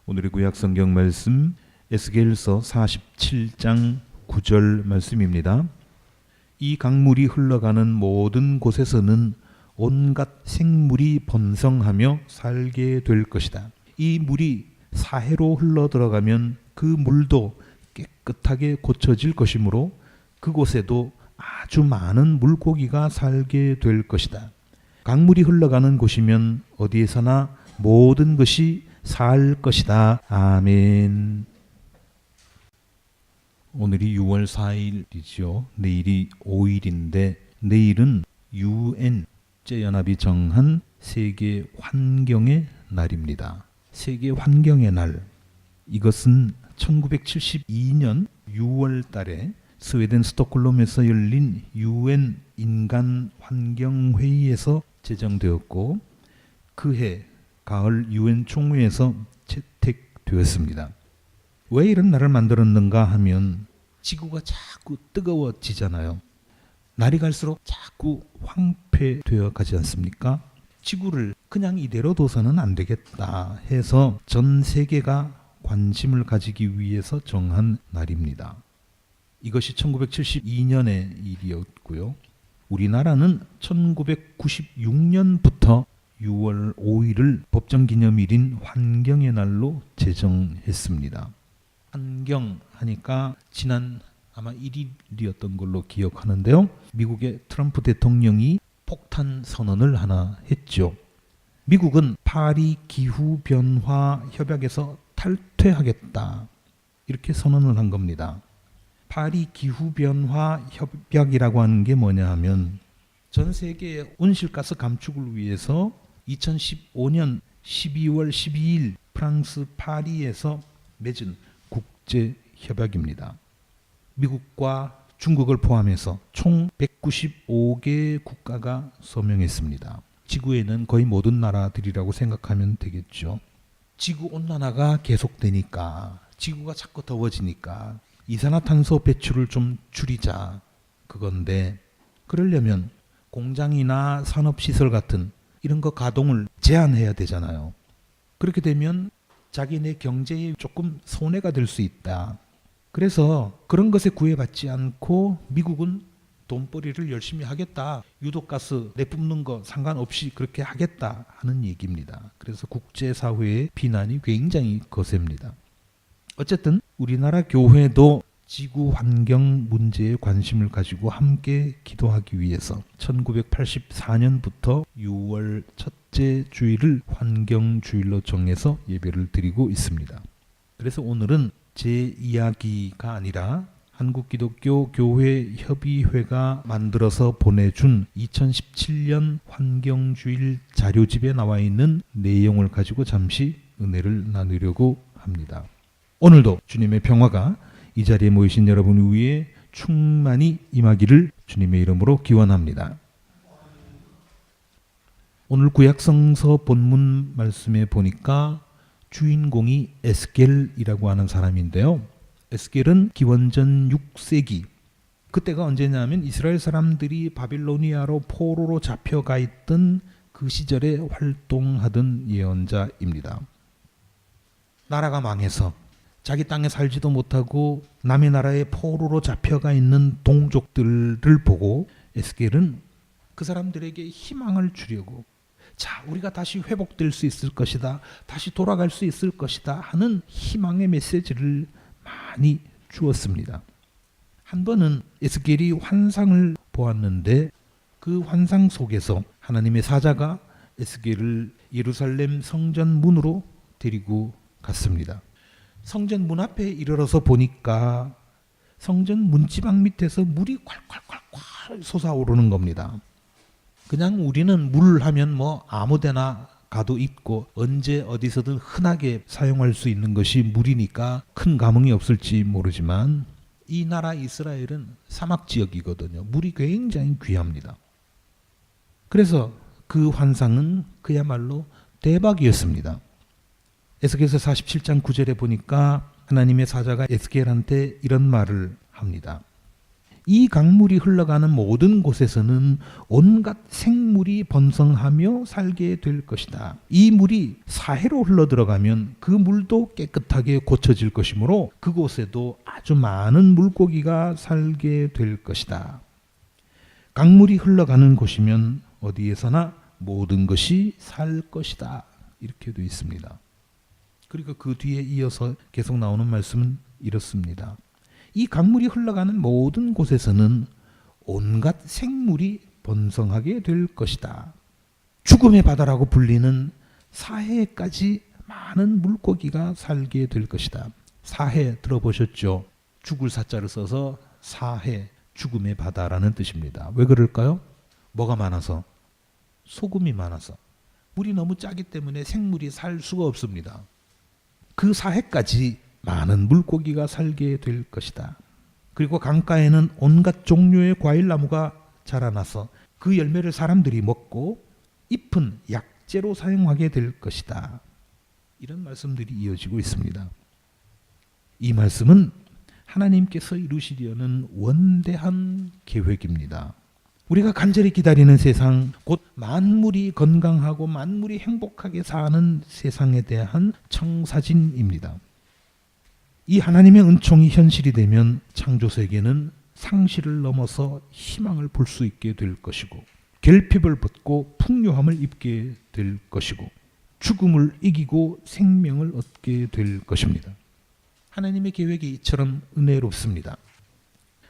오늘의 구약 성경 말씀 에스겔서 47장 9절 말씀입니다. 이 강물이 흘러가는 모든 곳에서는 온갖 생물이 번성하며 살게 될 것이다. 이 물이 사해로 흘러 들어가면 그 물도 깨끗하게 고쳐질 것이므로 그곳에도 아주 많은 물고기가 살게 될 것이다. 강물이 흘러가는 곳이면 어디에서나 모든 것이 살 것이다. 아멘. 오늘이 6월 4일이죠. 내일이 5일인데 내일은 UN 국제연합이 정한 세계 환경의 날입니다. 세계 환경의 날. 이것은 1972년 6월 달에 스웨덴 스톡홀름에서 열린 UN 인간 환경 회의에서 제정되었고 그해 가을 UN 총회에서 채택되었습니다. 왜 이런 날을 만들었는가 하면 지구가 자꾸 뜨거워지잖아요. 날이 갈수록 자꾸 황폐되어 가지 않습니까? 지구를 그냥 이대로 둬서는 안 되겠다 해서 전 세계가 관심을 가지기 위해서 정한 날입니다. 이것이 1972년의 일이었고요. 우리나라는 1996년부터 6월 5일을 법정기념일인 환경의 날로 제정했습니다. 환경 하니까 지난 아마 1일이었던 걸로 기억하는데요. 미국의 트럼프 대통령이 폭탄 선언을 하나 했죠. 미국은 파리 기후변화 협약에서 탈퇴하겠다 이렇게 선언을 한 겁니다. 파리 기후변화 협약이라고 하는 게 뭐냐 하면 전 세계의 온실가스 감축을 위해서 2015년 12월 12일 프랑스 파리에서 맺은 국제협약입니다. 미국과 중국을 포함해서 총 195개 국가가 서명했습니다. 지구에는 거의 모든 나라들이라고 생각하면 되겠죠. 지구온난화가 계속되니까 지구가 자꾸 더워지니까 이산화탄소 배출을 좀 줄이자 그건데 그러려면 공장이나 산업시설 같은 이런 거 가동을 제한해야 되잖아요. 그렇게 되면 자기네 경제에 조금 손해가 될 수 있다. 그래서 그런 것에 구애받지 않고 미국은 돈벌이를 열심히 하겠다. 유독가스 내뿜는 거 상관없이 그렇게 하겠다 하는 얘기입니다. 그래서 국제사회의 비난이 굉장히 거셉니다. 어쨌든 우리나라 교회도 지구 환경 문제에 관심을 가지고 함께 기도하기 위해서 1984년부터 6월 첫째 주일을 환경주일로 정해서 예배를 드리고 있습니다. 그래서 오늘은 제 이야기가 아니라 한국기독교 교회협의회가 만들어서 보내준 2017년 환경주일 자료집에 나와 있는 내용을 가지고 잠시 은혜를 나누려고 합니다. 오늘도 주님의 평화가 이 자리에 모이신 여러분 위에 충만히 임하기를 주님의 이름으로 기원합니다. 오늘 구약성서 본문 말씀에 보니까 주인공이 에스겔이라고 하는 사람인데요. 에스겔은 기원전 6세기 그때가 언제냐면 이스라엘 사람들이 바빌로니아로 포로로 잡혀가 있던 그 시절에 활동하던 예언자입니다. 나라가 망해서 자기 땅에 살지도 못하고 남의 나라에 포로로 잡혀가 있는 동족들을 보고 에스겔은 그 사람들에게 희망을 주려고 자, 우리가 다시 회복될 수 있을 것이다. 다시 돌아갈 수 있을 것이다 하는 희망의 메시지를 많이 주었습니다. 한 번은 에스겔이 환상을 보았는데 그 환상 속에서 하나님의 사자가 에스겔을 예루살렘 성전 문으로 데리고 갔습니다. 성전 문 앞에 이르러서 보니까 성전 문지방 밑에서 물이 콸콸콸콸 솟아오르는 겁니다. 그냥 우리는 물 하면 뭐 아무데나 가도 있고 언제 어디서든 흔하게 사용할 수 있는 것이 물이니까 큰 감흥이 없을지 모르지만 이 나라 이스라엘은 사막 지역이거든요. 물이 굉장히 귀합니다. 그래서 그 환상은 그야말로 대박이었습니다. 에스겔서 47장 9절에 보니까 하나님의 사자가 에스겔한테 이런 말을 합니다. 이 강물이 흘러가는 모든 곳에서는 온갖 생물이 번성하며 살게 될 것이다. 이 물이 사해로 흘러들어가면 그 물도 깨끗하게 고쳐질 것이므로 그곳에도 아주 많은 물고기가 살게 될 것이다. 강물이 흘러가는 곳이면 어디에서나 모든 것이 살 것이다. 이렇게 되어 있습니다. 그리고 그 뒤에 이어서 계속 나오는 말씀은 이렇습니다. 이 강물이 흘러가는 모든 곳에서는 온갖 생물이 번성하게 될 것이다. 죽음의 바다라고 불리는 사해까지 많은 물고기가 살게 될 것이다. 사해 들어보셨죠? 죽을 사자를 써서 사해, 죽음의 바다라는 뜻입니다. 왜 그럴까요? 뭐가 많아서? 소금이 많아서. 물이 너무 짜기 때문에 생물이 살 수가 없습니다. 그 사해까지 많은 물고기가 살게 될 것이다. 그리고 강가에는 온갖 종류의 과일나무가 자라나서 그 열매를 사람들이 먹고 잎은 약재로 사용하게 될 것이다. 이런 말씀들이 이어지고 있습니다. 이 말씀은 하나님께서 이루시려는 원대한 계획입니다. 우리가 간절히 기다리는 세상, 곧 만물이 건강하고 만물이 행복하게 사는 세상에 대한 청사진입니다. 이 하나님의 은총이 현실이 되면 창조세계는 상실을 넘어서 희망을 볼 수 있게 될 것이고 결핍을 벗고 풍요함을 입게 될 것이고 죽음을 이기고 생명을 얻게 될 것입니다. 하나님의 계획이 이처럼 은혜롭습니다.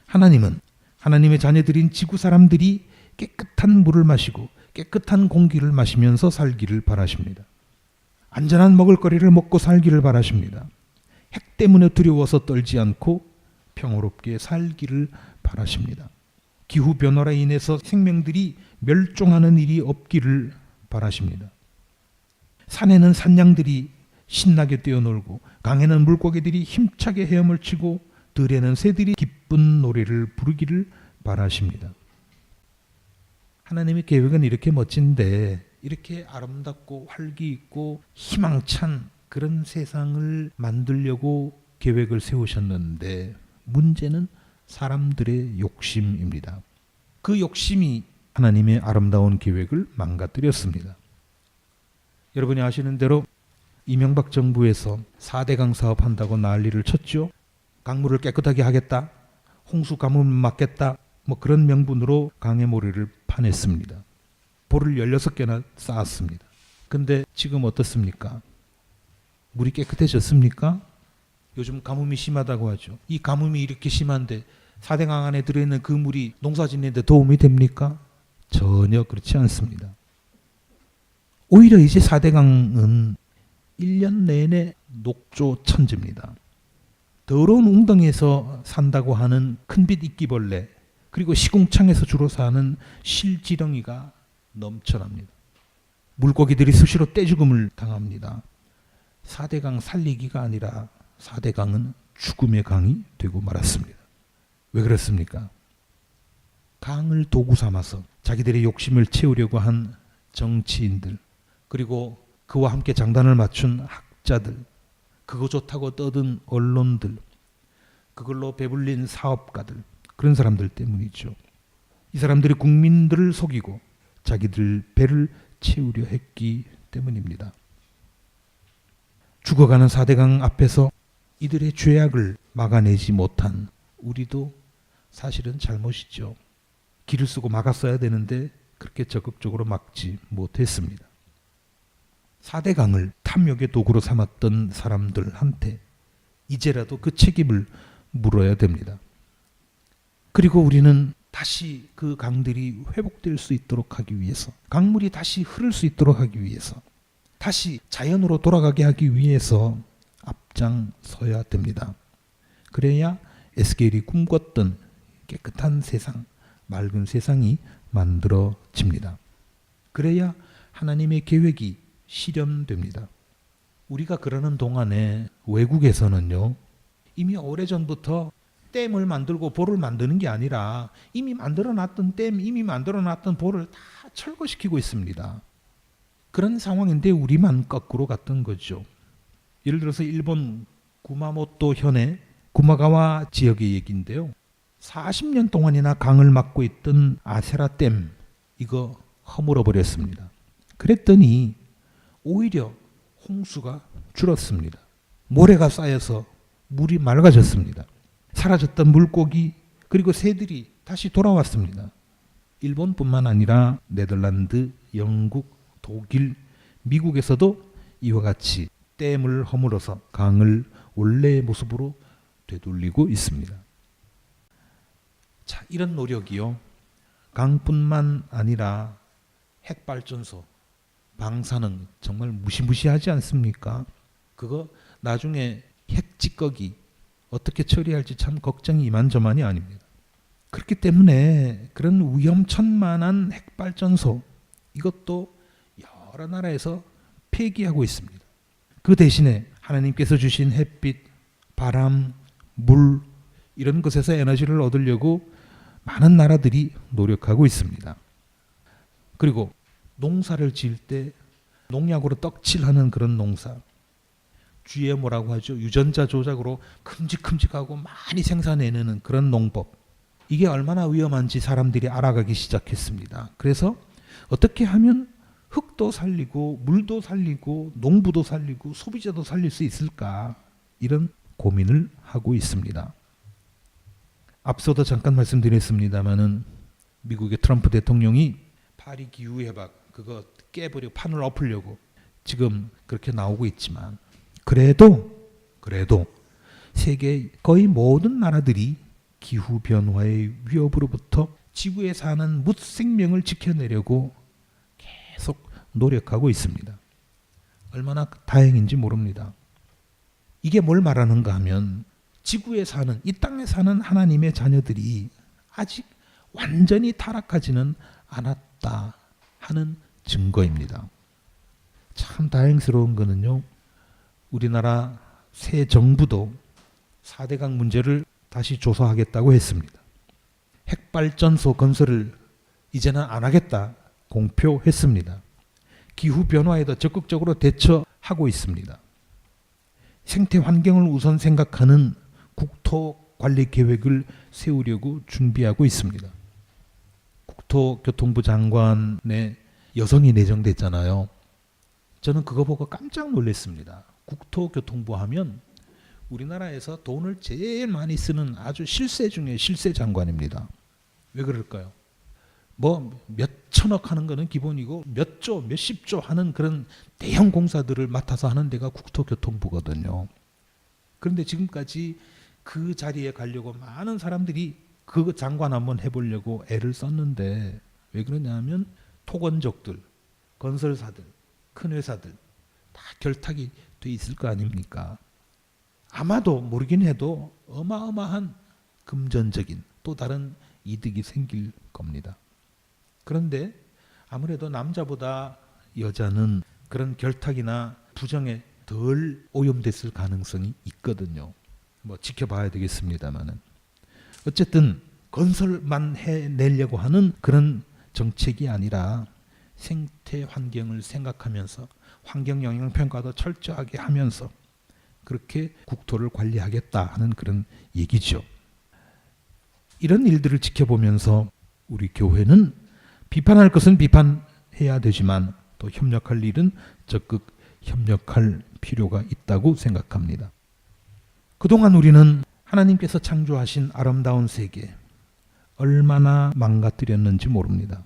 하나님은 하나님의 자녀들인 지구 사람들이 깨끗한 물을 마시고 깨끗한 공기를 마시면서 살기를 바라십니다. 안전한 먹을거리를 먹고 살기를 바라십니다. 핵 때문에 두려워서 떨지 않고 평화롭게 살기를 바라십니다. 기후변화로 인해서 생명들이 멸종하는 일이 없기를 바라십니다. 산에는 산양들이 신나게 뛰어놀고 강에는 물고기들이 힘차게 헤엄을 치고 들에는 새들이 기쁜 노래를 부르기를 바라십니다. 하나님의 계획은 이렇게 멋진데 이렇게 아름답고 활기 있고 희망찬 그런 세상을 만들려고 계획을 세우셨는데 문제는 사람들의 욕심입니다. 그 욕심이 하나님의 아름다운 계획을 망가뜨렸습니다. 여러분이 아시는 대로 이명박 정부에서 4대강 사업한다고 난리를 쳤죠. 강물을 깨끗하게 하겠다. 홍수 가뭄을 막겠다. 그런 명분으로 강의 모래를 파냈습니다. 볼을 16개나 쌓았습니다. 근데 지금 어떻습니까? 물이 깨끗해졌습니까? 요즘 가뭄이 심하다고 하죠. 이 가뭄이 이렇게 심한데 4대강 안에 들어있는 그 물이 농사 짓는 데 도움이 됩니까? 전혀 그렇지 않습니다. 오히려 이제 4대강은 1년 내내 녹조 천지입니다. 더러운 웅덩이에서 산다고 하는 큰빛 이끼벌레 그리고 시궁창에서 주로 사는 실지렁이가 넘쳐납니다. 물고기들이 수시로 떼죽음을 당합니다. 4대강 살리기가 아니라 4대강은 죽음의 강이 되고 말았습니다. 왜 그렇습니까? 강을 도구 삼아서 자기들의 욕심을 채우려고 한 정치인들 그리고 그와 함께 장단을 맞춘 학자들 그거 좋다고 떠든 언론들 그걸로 배불린 사업가들 그런 사람들 때문이죠. 이 사람들이 국민들을 속이고 자기들 배를 채우려 했기 때문입니다. 죽어가는 4대강 앞에서 이들의 죄악을 막아내지 못한 우리도 사실은 잘못이죠. 길을 쓰고 막았어야 되는데 그렇게 적극적으로 막지 못했습니다. 4대강을 탐욕의 도구로 삼았던 사람들한테 이제라도 그 책임을 물어야 됩니다. 그리고 우리는 다시 그 강들이 회복될 수 있도록 하기 위해서 강물이 다시 흐를 수 있도록 하기 위해서 다시 자연으로 돌아가게 하기 위해서 앞장서야 됩니다. 그래야 에스겔이 꿈꿨던 깨끗한 세상, 맑은 세상이 만들어집니다. 그래야 하나님의 계획이 실현됩니다. 우리가 그러는 동안에 외국에서는요, 이미 오래전부터 댐을 만들고 보를 만드는 게 아니라 이미 만들어놨던 댐, 이미 만들어놨던 보를 다 철거시키고 있습니다. 그런 상황인데 우리만 거꾸로 갔던 거죠. 예를 들어서 일본 구마모토 현의 구마가와 지역의 얘기인데요. 40년 동안이나 강을 막고 있던 아세라 댐 이거 허물어 버렸습니다. 그랬더니 오히려 홍수가 줄었습니다. 모래가 쌓여서 물이 맑아졌습니다. 사라졌던 물고기 그리고 새들이 다시 돌아왔습니다. 일본뿐만 아니라 네덜란드, 영국, 독일, 미국에서도 이와 같이 댐을 허물어서 강을 원래의 모습으로 되돌리고 있습니다. 자, 이런 노력이요. 강뿐만 아니라 핵발전소, 방사능 정말 무시무시하지 않습니까? 그거 나중에 핵 찌꺼기 어떻게 처리할지 참 걱정이 이만저만이 아닙니다. 그렇기 때문에 그런 위험천만한 핵발전소 이것도 여러 나라에서 폐기하고 있습니다. 그 대신에 하나님께서 주신 햇빛, 바람, 물 이런 것에서 에너지를 얻으려고 많은 나라들이 노력하고 있습니다. 그리고 농사를 지을 때 농약으로 떡칠하는 그런 농사, GMO라고 하죠. 유전자 조작으로 큼직큼직하고 많이 생산해내는 그런 농법, 이게 얼마나 위험한지 사람들이 알아가기 시작했습니다. 그래서 어떻게 하면 흙도 살리고 물도 살리고 농부도 살리고 소비자도 살릴 수 있을까, 이런 고민을 하고 있습니다. 앞서도 잠깐 말씀드렸습니다마는 미국의 트럼프 대통령이 파리 기후협약 그거 깨버리고 판을 엎으려고 지금 그렇게 나오고 있지만, 그래도 세계 거의 모든 나라들이 기후변화의 위협으로부터 지구에 사는 무생명을 지켜내려고 계속 노력하고 있습니다. 얼마나 다행인지 모릅니다. 이게 뭘 말하는가 하면 지구에 사는, 이 땅에 사는 하나님의 자녀들이 아직 완전히 타락하지는 않았다 하는 증거입니다. 참 다행스러운 거는요, 우리나라 새 정부도 4대강 문제를 다시 조사하겠다고 했습니다. 핵발전소 건설을 이제는 안 하겠다 공표했습니다. 기후변화에도 적극적으로 대처하고 있습니다. 생태 환경을 우선 생각하는 국토관리 계획을 세우려고 준비하고 있습니다. 국토교통부 장관의 여성이 내정됐잖아요. 저는 그거 보고 깜짝 놀랐습니다. 국토교통부 하면 우리나라에서 돈을 제일 많이 쓰는 아주 실세 중에 실세 장관입니다. 왜 그럴까요? 뭐 몇천억 하는 거는 기본이고 몇 조, 몇십 조 하는 그런 대형 공사들을 맡아서 하는 데가 국토교통부거든요. 그런데 지금까지 그 자리에 가려고 많은 사람들이 그 장관 한번 해보려고 애를 썼는데, 왜 그러냐면 토건족들, 건설사들, 큰 회사들 다 결탁이 돼 있을 거 아닙니까? 아마도 모르긴 해도 어마어마한 금전적인 또 다른 이득이 생길 겁니다. 그런데 아무래도 남자보다 여자는 그런 결탁이나 부정에 덜 오염됐을 가능성이 있거든요. 뭐 지켜봐야 되겠습니다만은, 어쨌든 건설만 해내려고 하는 그런 정책이 아니라 생태 환경을 생각하면서 환경 영향 평가도 철저하게 하면서 그렇게 국토를 관리하겠다 하는 그런 얘기죠. 이런 일들을 지켜보면서 우리 교회는 비판할 것은 비판해야 되지만 또 협력할 일은 적극 협력할 필요가 있다고 생각합니다. 그동안 우리는 하나님께서 창조하신 아름다운 세계 얼마나 망가뜨렸는지 모릅니다.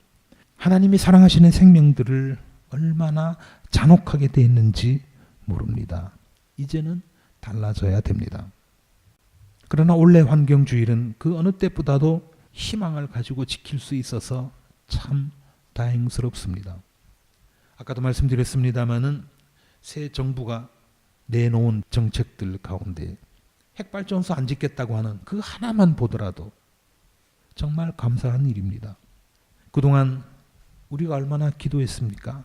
하나님이 사랑하시는 생명들을 얼마나 잔혹하게 대했는지 모릅니다. 이제는 달라져야 됩니다. 그러나 원래 환경주의는 그 어느 때보다도 희망을 가지고 지킬 수 있어서 참 다행스럽습니다. 아까도 말씀드렸습니다마는 새 정부가 내놓은 정책들 가운데 핵발전소 안 짓겠다고 하는 그 하나만 보더라도 정말 감사한 일입니다. 그동안 우리가 얼마나 기도했습니까?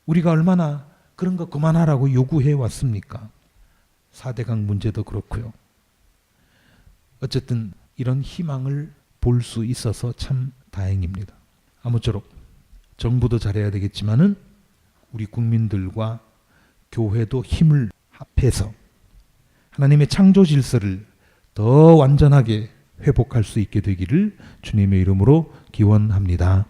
우리가 얼마나 그런 거 그만하라고 요구해 왔습니까? 4대강 문제도 그렇고요. 어쨌든 이런 희망을 볼 수 있어서 참 다행입니다. 아무쪼록 정부도 잘해야 되겠지만은 우리 국민들과 교회도 힘을 합해서 하나님의 창조 질서를 더 완전하게 회복할 수 있게 되기를 주님의 이름으로 기원합니다.